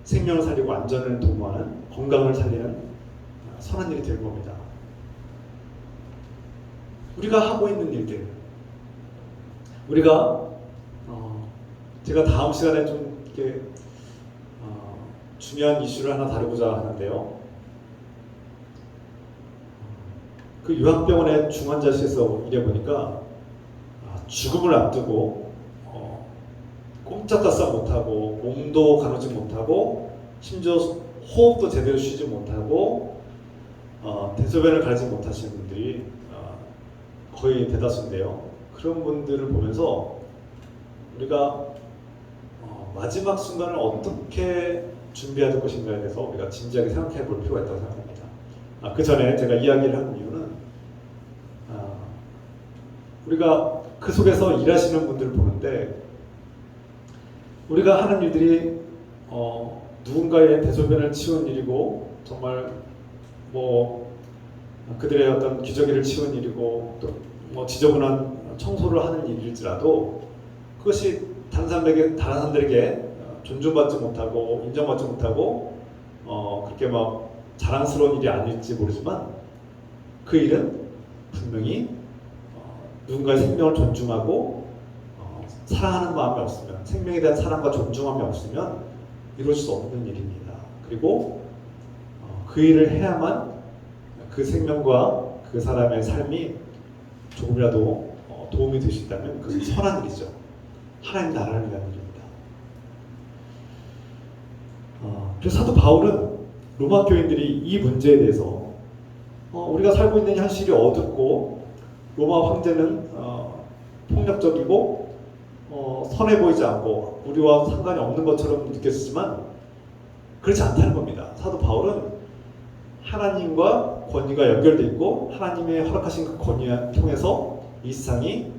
생명을 살리고 안전을 도모하는 건강을 살리는 선한 일이 될 겁니다. 우리가 하고 있는 일들, 우리가 제가 다음 시간에 좀 이렇게 중요한 이슈를 하나 다루고자 하는데요. 그 요양병원의 중환자실에서 일해보니까 죽음을 앞두고 꼼짝달싹 못하고 몸도 가누지 못하고 심지어 호흡도 제대로 쉬지 못하고 대소변을 가리지 못하시는 분들이 거의 대다수인데요. 그런 분들을 보면서 우리가 마지막 순간을 어떻게 준비해야 될 것인가에 대해서 우리가 진지하게 생각해 볼 필요가 있다고 생각합니다. 그 전에 제가 이야기를 하는 이유는 우리가 그 속에서 일하시는 분들을 보는데 우리가 하는 일들이 누군가의 대소변을 치운 일이고 정말 뭐 그들의 어떤 기저귀를 치운 일이고 또 뭐 지저분한 청소를 하는 일일지라도 그것이 다른 사람들에게 존중받지 못하고 인정받지 못하고 그렇게 막 자랑스러운 일이 아닐지 모르지만 그 일은 분명히 누군가의 생명을 존중하고 사랑하는 마음이 없으면 생명에 대한 사랑과 존중함이 없으면 이룰 수 없는 일입니다. 그리고 그 일을 해야만 그 생명과 그 사람의 삶이 조금이라도 도움이 될 수 있다면 그것은 선한 일이죠. 하나님 나라를 위한 일입니다. 그래서 사도 바울은 로마 교인들이 이 문제에 대해서 우리가 살고 있는 현실이 어둡고 로마 황제는 폭력적이고 선해 보이지 않고 우리와 상관이 없는 것처럼 느껴지지만 그렇지 않다는 겁니다. 사도 바울은 하나님과 권위가 연결되어 있고 하나님의 허락하신 그 권위를 통해서 이 세상이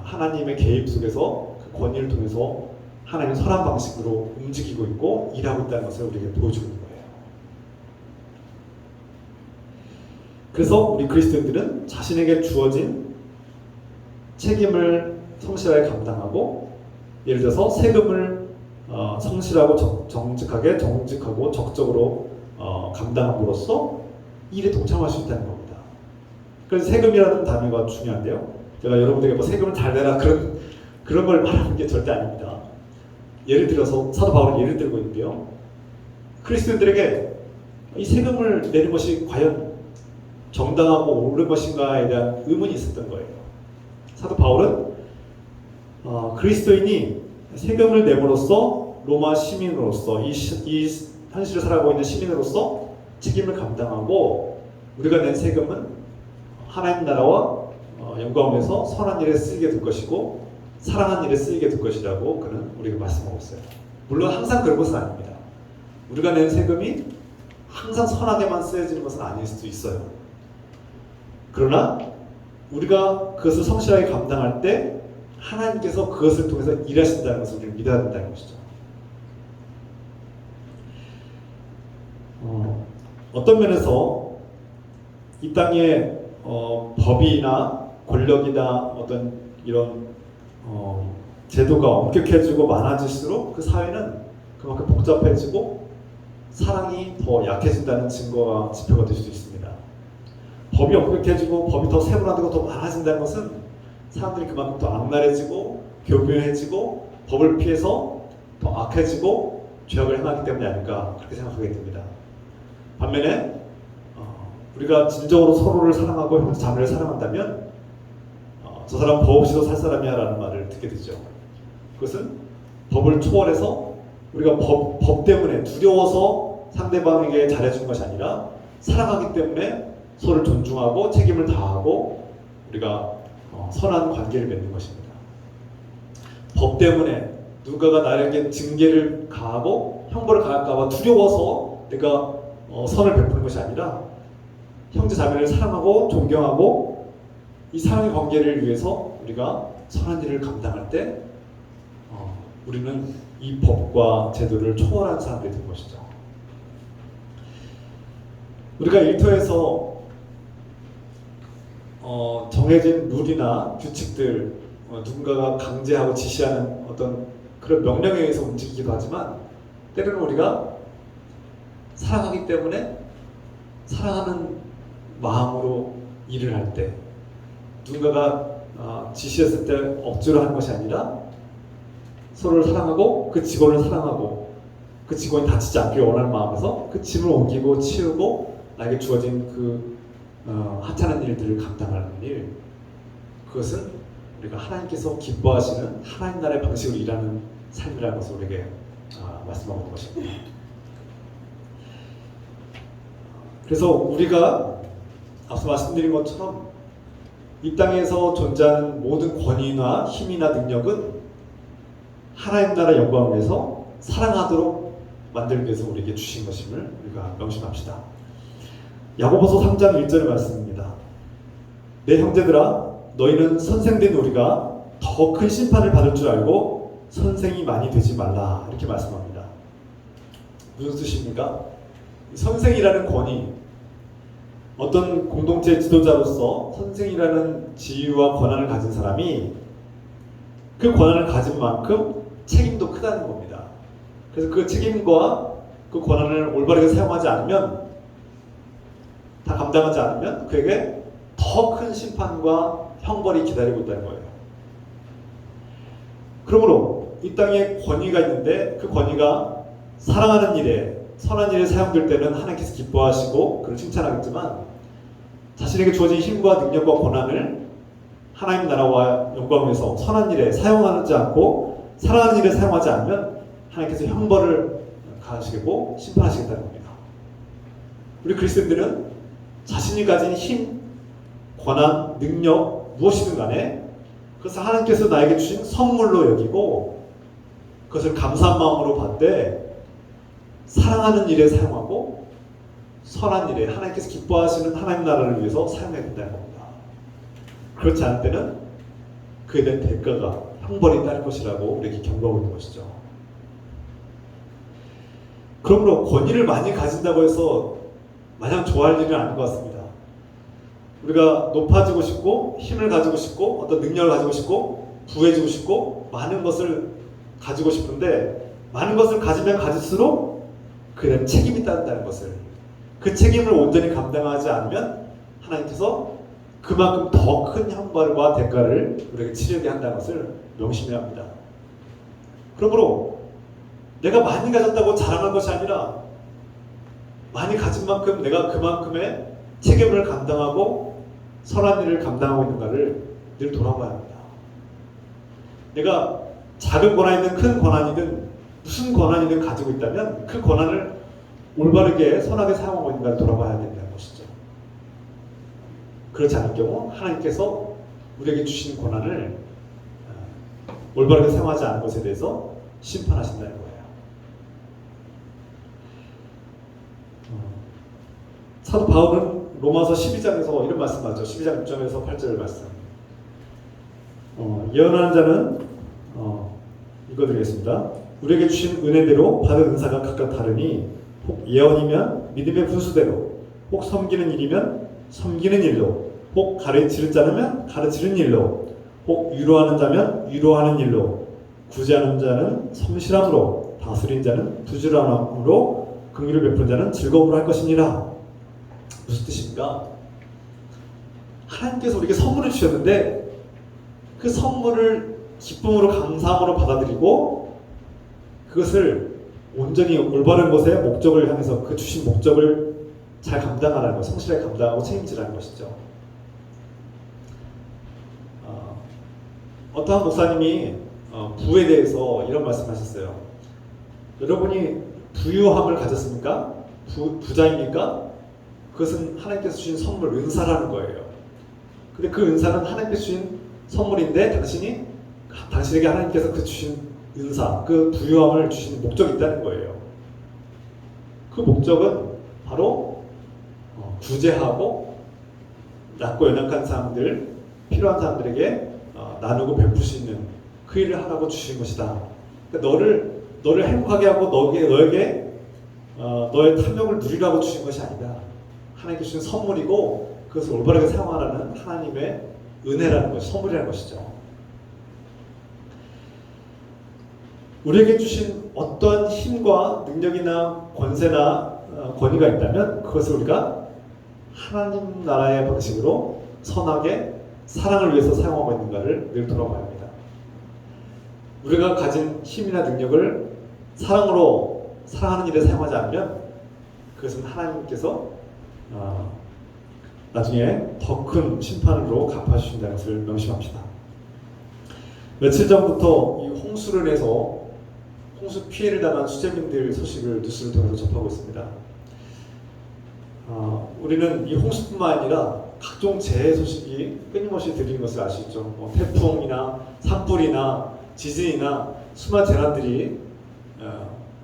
하나님의 개입 속에서 그 권위를 통해서 하나님의 선한 방식으로 움직이고 있고 일하고 있다는 것을 우리에게 보여주고 있는 거예요. 그래서 우리 그리스도인들은 자신에게 주어진 책임을 성실하게 감당하고 예를 들어서 세금을 성실하고 정직하고 적극적으로 감당함으로써 일에 동참할 수 있다는 겁니다. 그래서 세금이라는 단어가 중요한데요. 제가 여러분들에게 뭐 세금을 잘 내라 그런 걸 말하는 게 절대 아닙니다. 예를 들어서 사도 바울은 예를 들고 있는데요. 그리스도인들에게 이 세금을 내는 것이 과연 정당하고 옳은 것인가에 대한 의문이 있었던 거예요. 사도 바울은 그리스도인이 세금을 내므로써 로마 시민으로서 이 현실을 살아가고 있는 시민으로서 책임을 감당하고 우리가 낸 세금은 하나님 나라와 영광에서 선한 일에 쓰이게 될 것이고 사랑한 일에 쓰이게 될 것이라고 그는 우리가 말씀하고 있어요. 물론 항상 그런 것은 아닙니다. 우리가 낸 세금이 항상 선하게만 쓰여지는 것은 아닐 수도 있어요. 그러나 우리가 그것을 성실하게 감당할 때 하나님께서 그것을 통해서 일하신다는 것을 우리는 믿어야 된다는 것이죠. 어떤 면에서 이 땅에 법이나 권력이나 어떤 이런 제도가 엄격해지고 많아질수록 그 사회는 그만큼 복잡해지고 사랑이 더 약해진다는 증거가 지표가 될 수도 있습니다. 법이 엄격해지고 법이 더 세분화되고 더 많아진다는 것은 사람들이 그만큼 더 악랄해지고 교묘해지고 법을 피해서 더 악해지고 죄악을 행하기 때문이 아닐까 그렇게 생각하게 됩니다. 반면에 우리가 진정으로 서로를 사랑하고 형제 자매를 사랑한다면 저 사람 법 없이도 살 사람이야 라는 말을 듣게 되죠. 그것은 법을 초월해서 우리가 법 때문에 두려워서 상대방에게 잘해준 것이 아니라 사랑하기 때문에 서로를 존중하고 책임을 다하고 우리가 선한 관계를 맺는 것입니다. 법 때문에 누군가가 나에게 징계를 가하고 형벌을 가할까 봐 두려워서 내가 선을 베푸는 것이 아니라 형제 자매를 사랑하고 존경하고 이 사랑의 관계를 위해서 우리가 선한 일을 감당할 때 우리는 이 법과 제도를 초월한 사람들이 된 것이죠. 우리가 일터에서 정해진 룰이나 규칙들 누군가가 강제하고 지시하는 어떤 그런 명령에 의해서 움직이기도 하지만 때로는 우리가 사랑하기 때문에 사랑하는 마음으로 일을 할 때 누군가가 지시했을 때 억지로 하는 것이 아니라 서로를 사랑하고 그 직원을 사랑하고 그 직원이 다치지 않길 원하는 마음에서 그 짐을 옮기고 치우고 나에게 주어진 그 하찮은 일들을 감당하는 일, 그것은 우리가 하나님께서 기뻐하시는 하나님 나라의 방식으로 일하는 삶이라는 것을 우리에게 말씀하고 있는 것입니다. 그래서 우리가 앞서 말씀드린 것처럼 이 땅에서 존재하는 모든 권위나 힘이나 능력은 하나님 나라 영광을 위해서 사랑하도록 만들기 위해서 우리에게 주신 것임을 우리가 명심합시다. 야고보서 3장 1절의 말씀입니다. 내 형제들아 너희는 선생된 우리가 더 큰 심판을 받을 줄 알고 선생이 많이 되지 말라 이렇게 말씀합니다. 무슨 뜻입니까? 선생이라는 권위, 어떤 공동체 지도자로서 선생이라는 지위와 권한을 가진 사람이 그 권한을 가진 만큼 책임도 크다는 겁니다. 그래서 그 책임과 그 권한을 올바르게 사용하지 않으면, 다 감당하지 않으면 그에게 더 큰 심판과 형벌이 기다리고 있다는 거예요. 그러므로 이 땅에 권위가 있는데 그 권위가 사랑하는 일에, 선한 일에 사용될 때는 하나님께서 기뻐하시고 그를 칭찬하겠지만 자신에게 주어진 힘과 능력과 권한을 하나님 나라와 영광을 위해서 선한 일에 사용하지 않고 사랑하는 일에 사용하지 않으면 하나님께서 형벌을 가하시고 심판하시겠다는 겁니다. 우리 그리스도인들은 자신이 가진 힘, 권한, 능력 무엇이든 간에 그것을 하나님께서 나에게 주신 선물로 여기고 그것을 감사한 마음으로 받되 사랑하는 일에 사용하고 선한 일에 하나님께서 기뻐하시는 하나님 나라를 위해서 사용해야 된다는 겁니다. 그렇지 않을 때는 그에 대한 대가가 형벌이 따를 것이라고 우리에게 경고하고 있는 것이죠. 그러므로 권위를 많이 가진다고 해서 마냥 좋아할 일은 아닌 것 같습니다. 우리가 높아지고 싶고 힘을 가지고 싶고 어떤 능력을 가지고 싶고 부해지고 싶고 많은 것을 가지고 싶은데 많은 것을 가지면 가질수록 그에 대한 책임이 따른다는 것을, 그 책임을 온전히 감당하지 않으면 하나님께서 그만큼 더 큰 형벌과 대가를 우리에게 치르게 한다는 것을 명심해야 합니다. 그러므로 내가 많이 가졌다고 자랑할 것이 아니라 많이 가진 만큼 내가 그만큼의 책임을 감당하고 선한 일을 감당하고 있는가를 늘 돌아봐야 합니다. 내가 작은 권한이든 큰 권한이든 무슨 권한이든 가지고 있다면 그 권한을 올바르게 선하게 사용하고 있는가를 돌아봐야 된다는 것이죠. 그렇지 않을 경우 하나님께서 우리에게 주신 권한을 올바르게 사용하지 않은 것에 대해서 심판하신다는 거예요. 사도 바울은 로마서 12장에서 이런 말씀하죠. 12장 6절에서 8절 말씀. 예언하는 자는 이거 드리겠습니다. 우리에게 주신 은혜대로 받은 은사가 각각 다르니 혹 예언이면 믿음의 분수대로, 혹 섬기는 일이면 섬기는 일로, 혹 가르치는 자면 가르치는 일로, 혹 위로하는 자면 위로하는 일로, 구제하는 자는 성실함으로, 다스린 자는 부지런함으로, 긍휼을 베푼 자는 즐거움으로 할 것이니라. 무슨 뜻입니까? 하나님께서 우리에게 선물을 주셨는데 그 선물을 기쁨으로 감사함으로 받아들이고 그것을 온전히 올바른 것에 목적을 향해서 그 주신 목적을 잘 감당하라는 것, 성실하게 감당하고 책임지라는 것이죠. 어떠한 목사님이 부에 대해서 이런 말씀하셨어요. 여러분이 부유함을 가졌습니까? 부자입니까? 그것은 하나님께서 주신 선물, 은사라는 거예요. 근데 그 은사는 하나님께서 주신 선물인데 당신에게 하나님께서 그 주신 은사, 그 부유함을 주신 목적이 있다는 거예요. 그 목적은 바로 구제하고 낮고 연약한 사람들, 필요한 사람들에게 나누고 베풀 수 있는 그 일을 하라고 주신 것이다. 그러니까 너를 행복하게 하고 너에게 너의 탐욕을 누리라고 주신 것이 아니다. 하나님께 주신 선물이고 그것을 올바르게 사용하라는 하나님의 은혜라는 것이 선물이라는 것이죠. 우리에게 주신 어떠한 힘과 능력이나 권세나 권위가 있다면 그것을 우리가 하나님 나라의 방식으로 선하게 사랑을 위해서 사용하고 있는가를 늘 돌아봐야 합니다. 우리가 가진 힘이나 능력을 사랑으로 사랑하는 일에 사용하지 않으면 그것은 하나님께서 나중에 더 큰 심판으로 갚아주신다는 것을 명심합시다. 며칠 전부터 이 홍수로 인해서 홍수 피해를 당한 수재민들 소식을 뉴스를 통해서 접하고 있습니다. 우리는 이 홍수뿐만 아니라 각종 재해 소식이 끊임없이 들리는 것을 알 수 있죠. 태풍이나 산불이나 지진이나 수많은 재난들이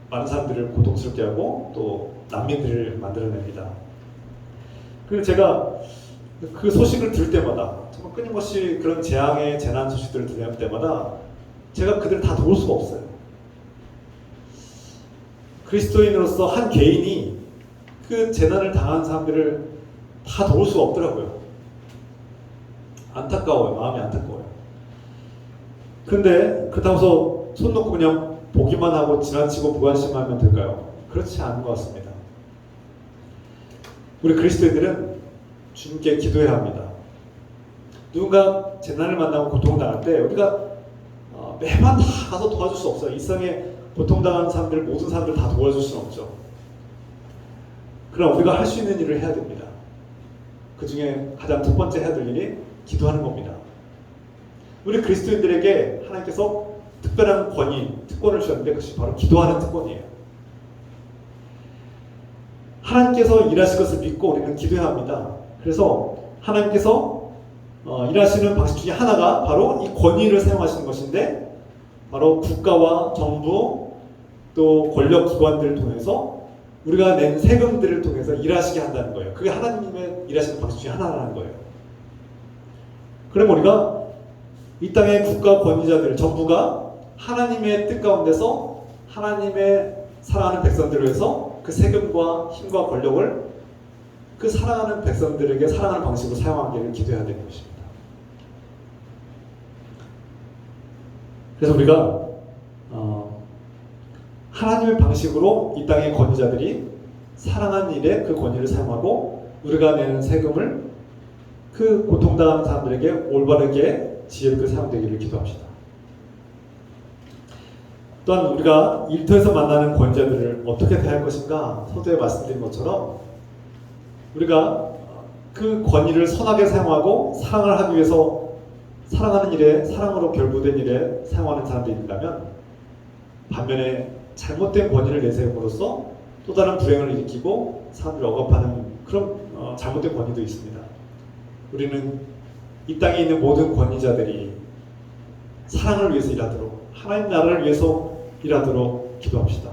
많은 사람들을 고통스럽게 하고 또 난민들을 만들어냅니다. 그리고 제가 그 소식을 들을 때마다 정말 끊임없이 그런 재앙의 재난 소식들을 들을 때마다 제가 그들을 다 도울 수가 없어요. 그리스도인으로서 한 개인이 그 재난을 당한 사람들을 다 도울 수가 없더라고요. 안타까워요. 마음이 안타까워요. 근데 그렇다고 해서 손 놓고 그냥 보기만 하고 지나치고 무관심하면 될까요? 그렇지 않은 것 같습니다. 우리 그리스도인들은 주님께 기도해야 합니다. 누군가 재난을 만나고 고통당할 때 우리가 매번 다 가서 도와줄 수 없어요. 일상에 고통당하는 사람들, 모든 사람들 다 도와줄 수는 없죠. 그러나 우리가 할 수 있는 일을 해야 됩니다. 그 중에 가장 첫 번째 해야 될 일이 기도하는 겁니다. 우리 그리스도인들에게 하나님께서 특별한 권위, 특권을 주셨는데 그것이 바로 기도하는 특권이에요. 하나님께서 일하실 것을 믿고 우리는 기도해야 합니다. 그래서 하나님께서 일하시는 방식 중에 하나가 바로 이 권위를 사용하시는 것인데 바로 국가와 정부 또 권력기관들을 통해서 우리가 낸 세금들을 통해서 일하시게 한다는 거예요. 그게 하나님의 일하시는 방식 중에 하나라는 거예요. 그럼 우리가 이 땅의 국가 권위자들, 정부가 하나님의 뜻 가운데서 하나님의 사랑하는 백성들을 위해서 그 세금과 힘과 권력을 그 사랑하는 백성들에게 사랑하는 방식으로 사용하기를 기도해야 되는 것입니다. 그래서 우리가 하나님의 방식으로 이 땅의 권위자들이 사랑하는 일에 그 권위를 사용하고 우리가 내는 세금을 그 고통당하는 사람들에게 올바르게 지혜롭게 사용되기를 기도합시다. 또한 우리가 일터에서 만나는 권위자들을 어떻게 대할 것인가 서두에 말씀드린 것처럼 우리가 그 권위를 선하게 사용하고 사랑을 하기 위해서 사랑하는 일에, 사랑으로 결부된 일에 사용하는 사람들이 있다면, 반면에 잘못된 권위를 내세움으로써 또 다른 불행을 일으키고 사람들을 억압하는 그런 잘못된 권위도 있습니다. 우리는 이 땅에 있는 모든 권위자들이 사랑을 위해서 일하도록, 하나님 나라를 위해서 일하도록 기도합시다.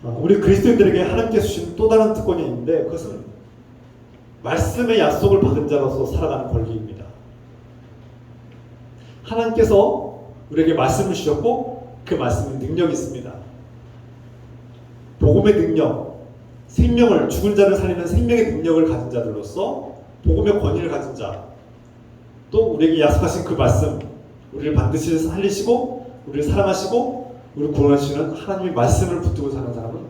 우리 그리스도인들에게 하나님께서 주신 또 다른 특권이 있는데, 그것은 말씀의 약속을 받은 자로서 살아가는 권리입니다. 하나님께서 우리에게 말씀을 주셨고 그 말씀은 능력이 있습니다. 복음의 능력, 생명을, 죽은 자를 살리는 생명의 능력을 가진 자들로서 복음의 권위를 가진 자, 또 우리에게 약속하신 그 말씀, 우리를 반드시 살리시고 우리를 사랑하시고 우리를 구원하시는 하나님의 말씀을 붙들고 사는 사람은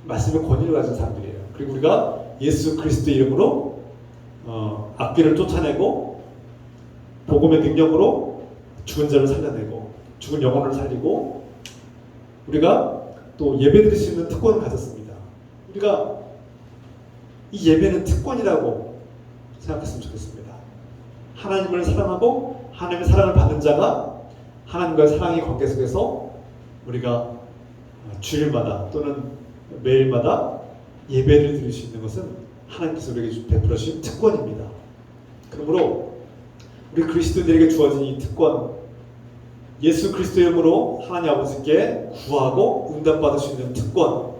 말씀의 권위를 가진 사람들이에요. 그리고 우리가 예수 그리스도의 이름으로 악귀를 쫓아내고 복음의 능력으로 죽은 자를 살려내고 죽은 영혼을 살리고, 우리가 또 예배드릴 수 있는 특권을 가졌습니다. 우리가 이 예배는 특권이라고 생각했으면 좋겠습니다. 하나님을 사랑하고 하나님의 사랑을 받는 자가 하나님과의 사랑의 관계 속에서 우리가 주일마다 또는 매일마다 예배를 드릴 수 있는 것은 하나님께서 우리에게 베풀어 주신 특권입니다. 그러므로 우리 그리스도인들에게 주어진 이 특권, 예수 그리스도의 이름으로 하나님 아버지께 구하고 응답받을 수 있는 특권,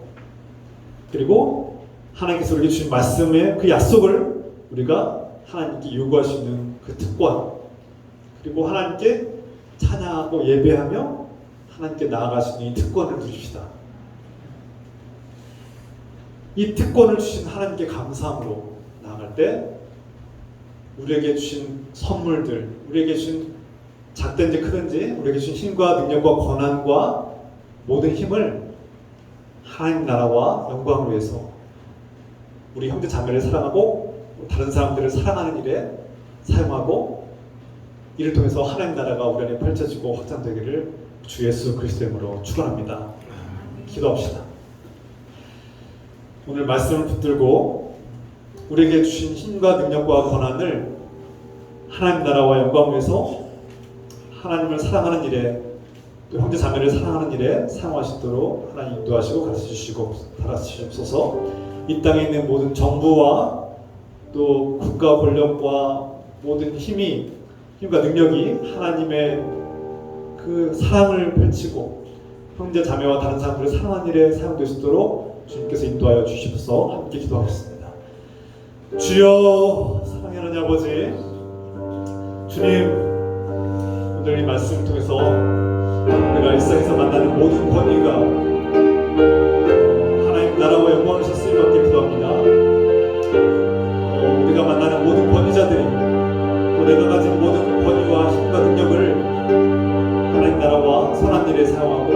그리고 하나님께서 우리에게 주신 말씀의 그 약속을 우리가 하나님께 요구할 수 있는 그 특권, 그리고 하나님께 찬양하고 예배하며 하나님께 나아갈 수 있는 이 특권을 누립시다. 이 특권을 주신 하나님께 감사함으로 나아갈 때 우리에게 주신 선물들, 우리에게 주신 작든지 크든지 우리에게 주신 힘과 능력과 권한과 모든 힘을 하나님 나라와 영광을 위해서 우리 형제 자매를 사랑하고 다른 사람들을 사랑하는 일에 사용하고, 이를 통해서 하나님 나라가 우리 안에 펼쳐지고 확장되기를 주 예수 그리스도의 이름으로 축원합니다. 기도합시다. 오늘 말씀을 붙들고 우리에게 주신 힘과 능력과 권한을 하나님 나라와 영광을 위해서 하나님을 사랑하는 일에, 또 형제 자매를 사랑하는 일에 사용하시도록 하나님 인도하시고 가르쳐주시고 달아주시옵소서. 이 땅에 있는 모든 정부와 또 국가 권력과 모든 힘과 능력이 하나님의 그 사랑을 펼치고 형제 자매와 다른 사람들을 사랑하는 일에 사용될 수 있도록 주님께서 인도하여 주시옵소서. 함께 기도하겠습니다. 주여, 사랑의 하나님 아버지, 주님, 오늘 이 말씀을 통해서 우리가 일상에서 만나는 모든 권위가 하나님 나라와 영광을 쓰일 받게 기도합니다. 우리가 만나는 모든 권위자들이 또 내가 가진 모든 권위와 힘과 능력을 하나님 나라와 선한 일에 사용하고,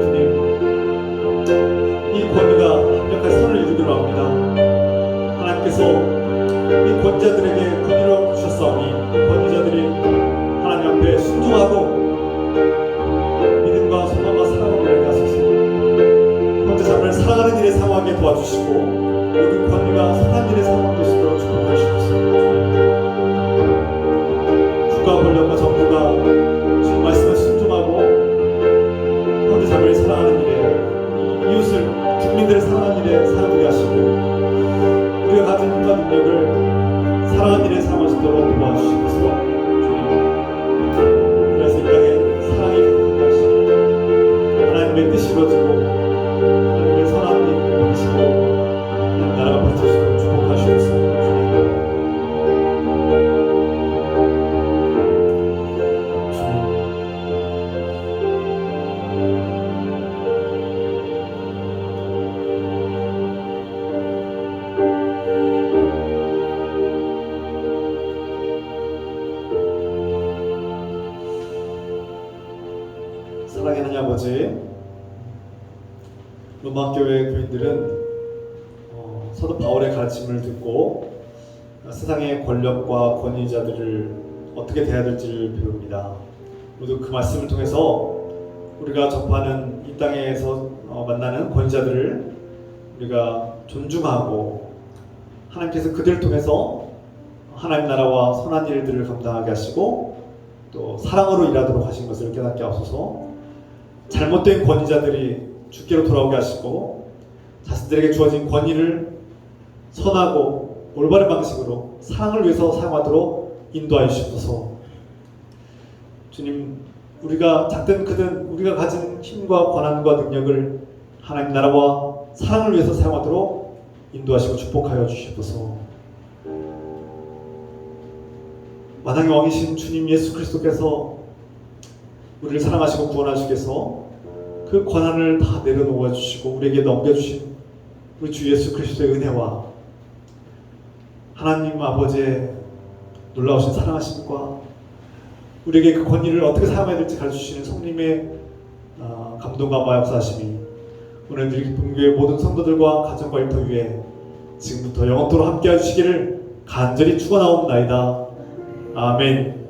주님, 이 권위가 합력한 선을 이루기로 합니다. 하나님께서 이 권위자들에게 권위를 주셨사오니 이 권위자들이 하나님 앞에 순종하고 믿음과 소망과 사랑을 이루게 하소서. 형제 자매를 사랑하는 일에 사용하게 도와주시고 모든 권위가 선한 일에 사용될 수 있도록 축복하시옵소서. 국가 권력과 정부가 주님 말씀을 순종하고 형제 자매를 사랑하는 일에, 이웃을, 국민들을 사랑하는 일에 사용하게 하시고 우리가 가진 힘과 능력을 사랑하는 일에 사용하시도록 도와주시옵소서. 주님, 그래서 이 땅에 사랑이 가득하게 하시고 하나님의 뜻이 이루어지고 하나님의 선한 일을 보시고 하나님 나라가 펼쳐지도록 축복하시옵소서. 사랑의 하나님 아버지, 로마교회 교인들은 사도 바울의 가르침을 듣고 세상의 권력과 권위자들을 어떻게 대해야 될지를 배웁니다. 모두 그 말씀을 통해서 우리가 접하는 이 땅에서 만나는 권위자들을 우리가 존중하고 하나님께서 그들을 통해서 하나님 나라와 선한 일들을 감당하게 하시고 또 사랑으로 일하도록 하신 것을 깨닫게 하옵소서. 잘못된 권위자들이 주께로 돌아오게 하시고 자신들에게 주어진 권위를 선하고 올바른 방식으로 사랑을 위해서 사용하도록 인도하여 주옵소서. 주님, 우리가 작든 크든 우리가 가진 힘과 권한과 능력을 하나님 나라와 사랑을 위해서 사용하도록 인도하시고 축복하여 주시옵소서. 만왕의 왕이신 주님 예수 그리스도께서 우리를 사랑하시고 구원하시기 위해서 그 권한을 다 내려놓아 주시고 우리에게 넘겨주신 우리 주 예수 그리스도의 은혜와 하나님 아버지의 놀라우신 사랑하심과 우리에게 그 권위를 어떻게 사용해야 될지 가르쳐주시는 성령님의 감동과 역사하심이 오늘 기쁨교회 모든 성도들과 가정과 일터 위에 지금부터 영원토록 함께 해주시기를 간절히 축원하옵나이다. 아멘.